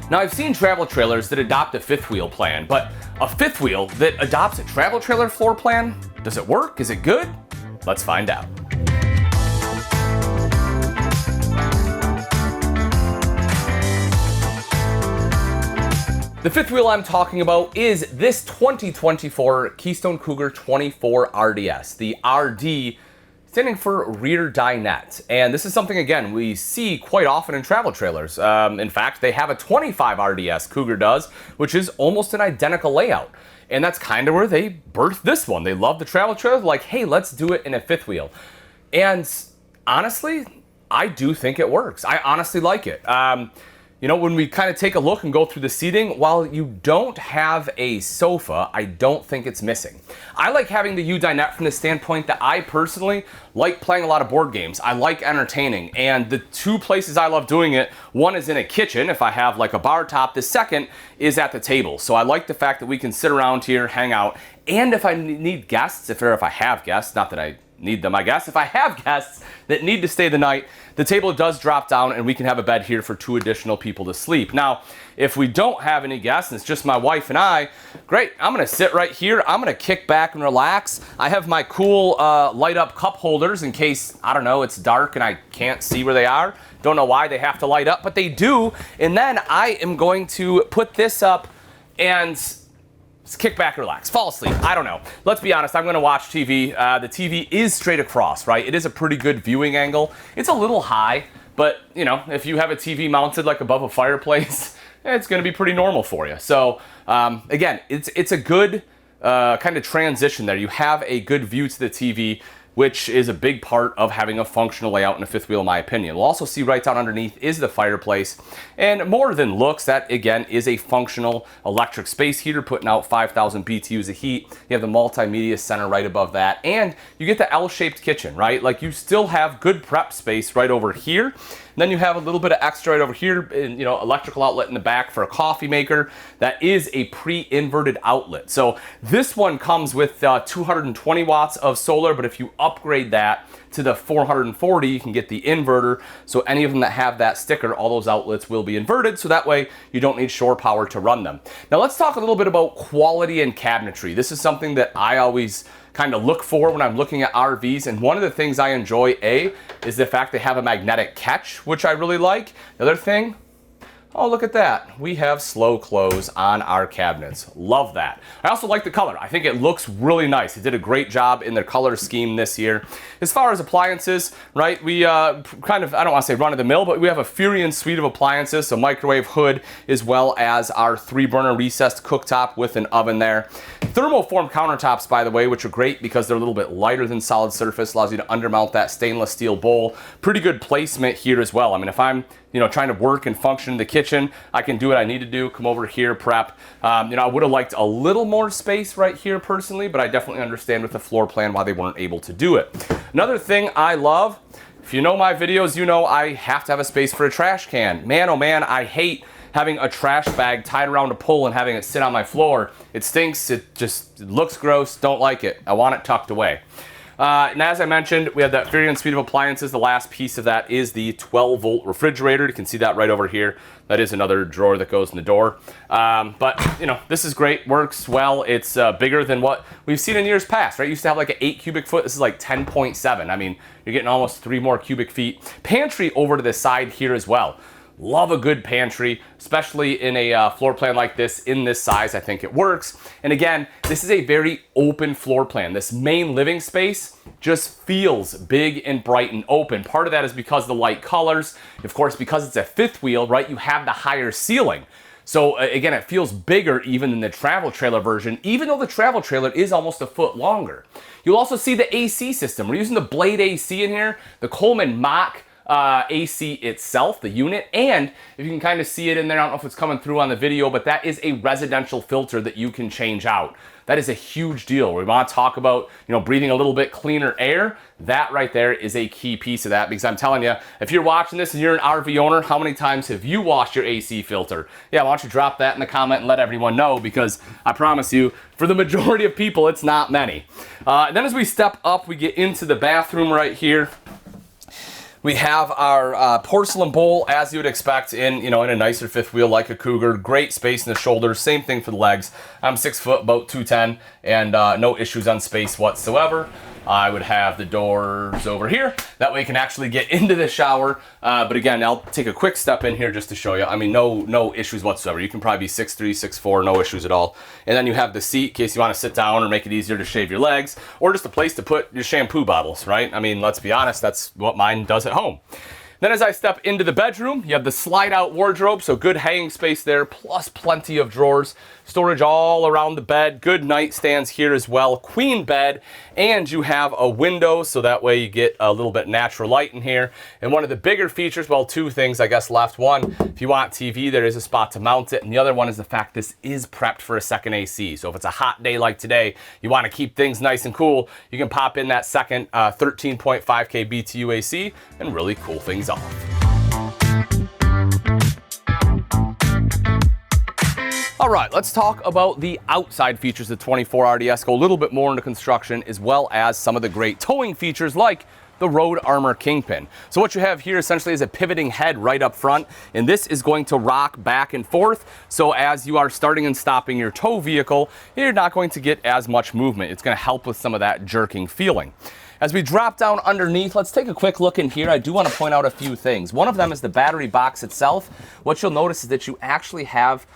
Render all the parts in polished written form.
Now, I've seen travel trailers that adopt a fifth wheel plan, but a fifth wheel that adopts a travel trailer floor plan? Does it work? Is it good? Let's find out. The fifth wheel I'm talking about is this 2024 Keystone Cougar 24 RDS, the RD standing for rear dinette. And this is something, again, we see quite often in travel trailers. In fact, they have a 25 RDS, Cougar does, which is almost an identical layout. And that's kind of where they birthed this one. They love the travel trailer, like, hey, let's do it in a fifth wheel. And honestly, I do think it works. I honestly like it. You know, when we kind of take a look and go through the seating, while you don't have a sofa, I don't think it's missing. I like having the U dinette from the standpoint that I personally like playing a lot of board games. I like entertaining, and the two places I love doing it, one is in a kitchen if I have like a bar top, the second is at the table. So I like the fact that we can sit around here, hang out, and if I need guests, if I have guests, not that I need them, I guess. If I have guests that need to stay the night, the table does drop down and we can have a bed here for 2 additional people to sleep. Now, if we don't have any guests and it's just my wife and I, great, I'm gonna sit right here. I'm gonna kick back and relax. I have my cool light up cup holders in case, I don't know, it's dark and I can't see where they are. Don't know why they have to light up, but they do. And then I am going to put this up and just kick back, relax, fall asleep. I don't know. Let's be honest, I'm gonna watch TV. The TV is straight across, right? It is a pretty good viewing angle. It's a little high, but you know, if you have a TV mounted like above a fireplace, it's gonna be pretty normal for you. So again, it's a good kind of transition there. You have a good view to the TV, which is a big part of having a functional layout in a fifth wheel, in my opinion. We'll also see right down underneath is the fireplace. And more than looks, that again is a functional electric space heater putting out 5,000 BTUs of heat. You have the multimedia center right above that. And you get the L-shaped kitchen, right? Like you still have good prep space right over here. Then you have a little bit of extra right over here, and, you know, electrical outlet in the back for a coffee maker. That is a pre-inverted outlet. So this one comes with 220 watts of solar, but if you upgrade that to the 440, you can get the inverter. So any of them that have that sticker, all those outlets will be inverted. So that way you don't need shore power to run them. Now let's talk a little bit about quality and cabinetry. This is something that I always kind of look for when I'm looking at RVs, and one of the things I enjoy, is the fact they have a magnetic catch, which I really like. The other thing, oh, look at that. We have slow close on our cabinets. Love that. I also like the color. I think it looks really nice. They did a great job in their color scheme this year. As far as appliances, right, we kind of, I don't want to say run of the mill, but we have a Furion suite of appliances, so microwave hood, as well as our 3-burner recessed cooktop with an oven there. Thermoform countertops, by the way, which are great because they're a little bit lighter than solid surface, allows you to undermount that stainless steel bowl. Pretty good placement here as well. I mean, if I'm, you know, trying to work and function in the kitchen, I can do what I need to do, come over here, prep. You know, I would have liked a little more space right here personally, but I definitely understand with the floor plan why they weren't able to do it. Another thing I love, if you know my videos, you know I have to have a space for a trash can. Man, oh man, I hate having a trash bag tied around a pole and having it sit on my floor. It stinks, it looks gross, don't like it. I want it tucked away. And as I mentioned, we have that Furion suite of appliances. The last piece of that is the 12-volt refrigerator. You can see that right over here. That is another drawer that goes in the door. But, you know, this is great, works well. It's bigger than what we've seen in years past, right? You used to have like an 8 cubic foot. This is like 10.7. I mean, you're getting almost 3 more cubic feet. Pantry over to the side here as well. Love a good pantry, especially in a floor plan like this, in this size. I think it works. And again, this is a very open floor plan. This main living space just feels big and bright and open. Part of that is because of the light colors. Of course, because it's a fifth wheel, right, you have the higher ceiling. So again, it feels bigger even than the travel trailer version, even though the travel trailer is almost a foot longer. You'll also see the AC system. We're using the Blade AC in here, the Coleman Mach AC itself, the unit, and if you can kind of see it in there, I don't know if it's coming through on the video, but that is a residential filter that you can change out. That is a huge deal. We want to talk about, you know, breathing a little bit cleaner air. That right there is a key piece of that, because I'm telling you, if you're watching this and you're an RV owner, how many times have you washed your AC filter? Yeah, why don't you drop that in the comment and let everyone know, because I promise you, for the majority of people, it's not many. And then as we step up, we get into the bathroom right here. We have our porcelain bowl, as you would expect in, in a nicer fifth wheel like a Cougar. Great space in the shoulders. Same thing for the legs. I'm 6 foot, about 210, and no issues on space whatsoever. I would have the doors over here. That way you can actually get into the shower. But again, I'll take a quick step in here just to show you. I mean, no issues whatsoever. You can probably be 6'3", 6'4", no issues at all. And then you have the seat in case you want to sit down or make it easier to shave your legs, or just a place to put your shampoo bottles, right? I mean, let's be honest, that's what mine does at home. Then as I step into the bedroom, you have the slide out wardrobe, so good hanging space there, plus plenty of drawers, storage all around the bed, good nightstands here as well, queen bed, and you have a window, so that way you get a little bit natural light in here. And one of the bigger features, well, two things I guess left. One, if you want TV, there is a spot to mount it, and the other one is the fact this is prepped for a second AC. So if it's a hot day like today, you want to keep things nice and cool, you can pop in that second 13.5K BTU AC and really cool things off. All right, let's talk about the outside features of the 24 RDS, go a little bit more into construction, as well as some of the great towing features like the Road Armor Kingpin. So what you have here essentially is a pivoting head right up front, and this is going to rock back and forth. So as you are starting and stopping your tow vehicle, you're not going to get as much movement. It's going to help with some of that jerking feeling. As we drop down underneath, let's take a quick look in here. I do want to point out a few things. One of them is the battery box itself. What you'll notice is that you actually have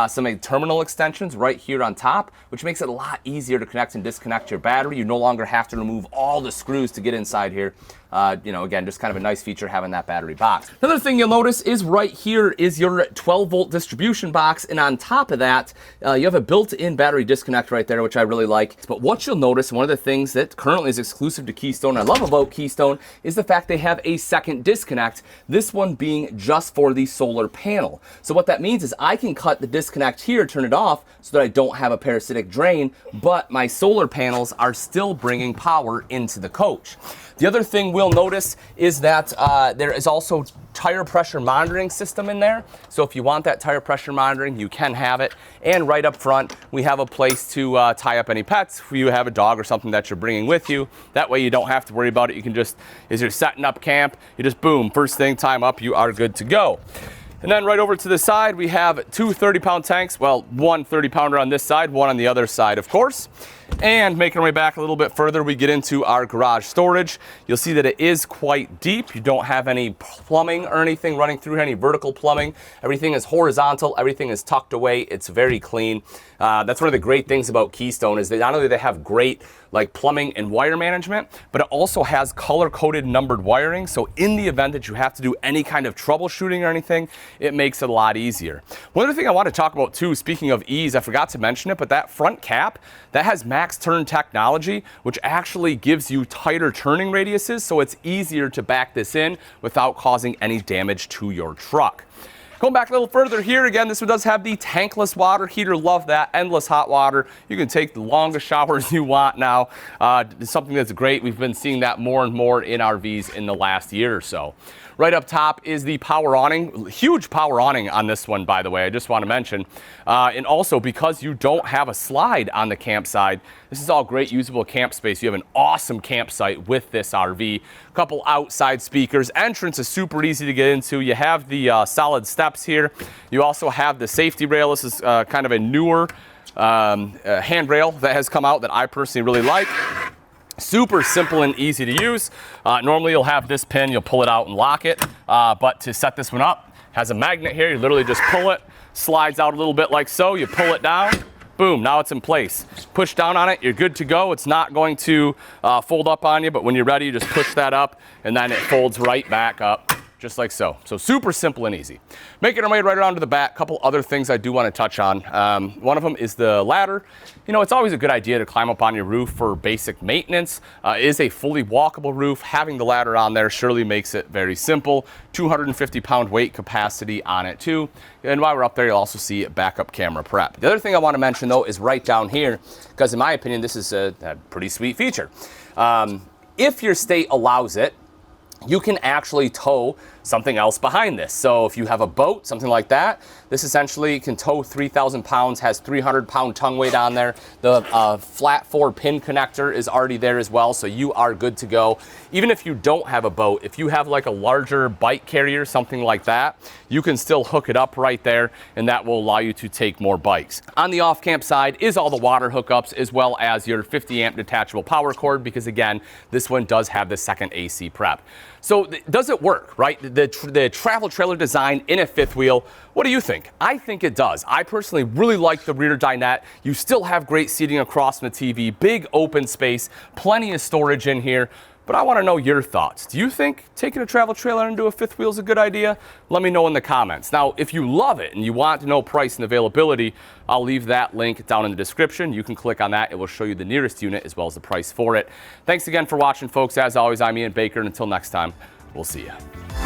some terminal extensions right here on top, which makes it a lot easier to connect and disconnect your battery. You no longer have to remove all the screws to get inside here. Again, just kind of a nice feature having that battery box. Another thing you'll notice is right here is your 12-volt distribution box, and on top of that, you have a built-in battery disconnect right there, which I really like. But what you'll notice, one of the things that currently is exclusive to Keystone, I love about Keystone, is the fact they have a second disconnect, this one being just for the solar panel. So what that means is I can cut the disconnect here, turn it off, so that I don't have a parasitic drain, but my solar panels are still bringing power into the coach. The other thing we'll notice is that there is also tire pressure monitoring system in there. So if you want that tire pressure monitoring, you can have it. And right up front, we have a place to tie up any pets. If you have a dog or something that you're bringing with you, that way you don't have to worry about it. You can just, as you're setting up camp, you just boom, first thing, time up, you are good to go. And then right over to the side, we have two 30-pound tanks. Well, one 30-pounder on this side, one on the other side, of course. And making our way back a little bit further, we get into our garage storage. You'll see that it is quite deep. You don't have any plumbing or anything running through here, any vertical plumbing. Everything is horizontal. Everything is tucked away. It's very clean. That's one of the great things about Keystone is that not only they have great like plumbing and wire management, but it also has color-coded numbered wiring. So in the event that you have to do any kind of troubleshooting or anything, it makes it a lot easier. One other thing I want to talk about too, speaking of ease, I forgot to mention it, but that front cap, that has max turn technology, which actually gives you tighter turning radiuses, so it's easier to back this in without causing any damage to your truck. Going back a little further here, again, this one does have the tankless water heater. Love that. Endless hot water. You can take the longest showers you want now. It's something that's great. We've been seeing that more and more in RVs in the last year or so. Right up top is the power awning. Huge power awning on this one, by the way, I just want to mention. And also, because you don't have a slide on the campsite, this is all great usable camp space. You have an awesome campsite with this RV. A couple outside speakers. Entrance is super easy to get into. You have the solid steps here. You also have the safety rail. This is kind of a newer handrail that has come out that I personally really like. Super simple and easy to use. Normally you'll have this pin, you'll pull it out and lock it, but to set this one up, has a magnet here. You literally just pull it, slides out a little bit like so, you pull it down, boom, now it's in place. Push down on it, you're good to go. It's not going to fold up on you, but when you're ready, you just push that up and then it folds right back up. Just like so. So super simple and easy. Making our way right around to the back, couple other things I do want to touch on. One of them is the ladder. You know, it's always a good idea to climb up on your roof for basic maintenance. It is a fully walkable roof. Having the ladder on there surely makes it very simple. 250-pound weight capacity on it too. And while we're up there, you'll also see backup camera prep. The other thing I want to mention though is right down here, because in my opinion, this is a pretty sweet feature. If your state allows it, you can actually tow something else behind this. So if you have a boat, something like that, this essentially can tow 3,000 pounds, has 300-pound tongue weight on there. The flat 4-pin connector is already there as well, so you are good to go. Even if you don't have a boat, if you have like a larger bike carrier, something like that, you can still hook it up right there, and that will allow you to take more bikes. On the off-camp side is all the water hookups, as well as your 50-amp detachable power cord, because again, this one does have the second AC prep. So does it work, right? The travel trailer design in a fifth wheel, what do you think? I think it does. I personally really like the rear dinette. You still have great seating across from the TV, big open space, plenty of storage in here. But I want to know your thoughts. Do you think taking a travel trailer into a fifth wheel is a good idea? Let me know in the comments. Now, if you love it and you want to know price and availability, I'll leave that link down in the description. You can click on that. It will show you the nearest unit as well as the price for it. Thanks again for watching, folks. As always, I'm Ian Baker, and until next time, we'll see you.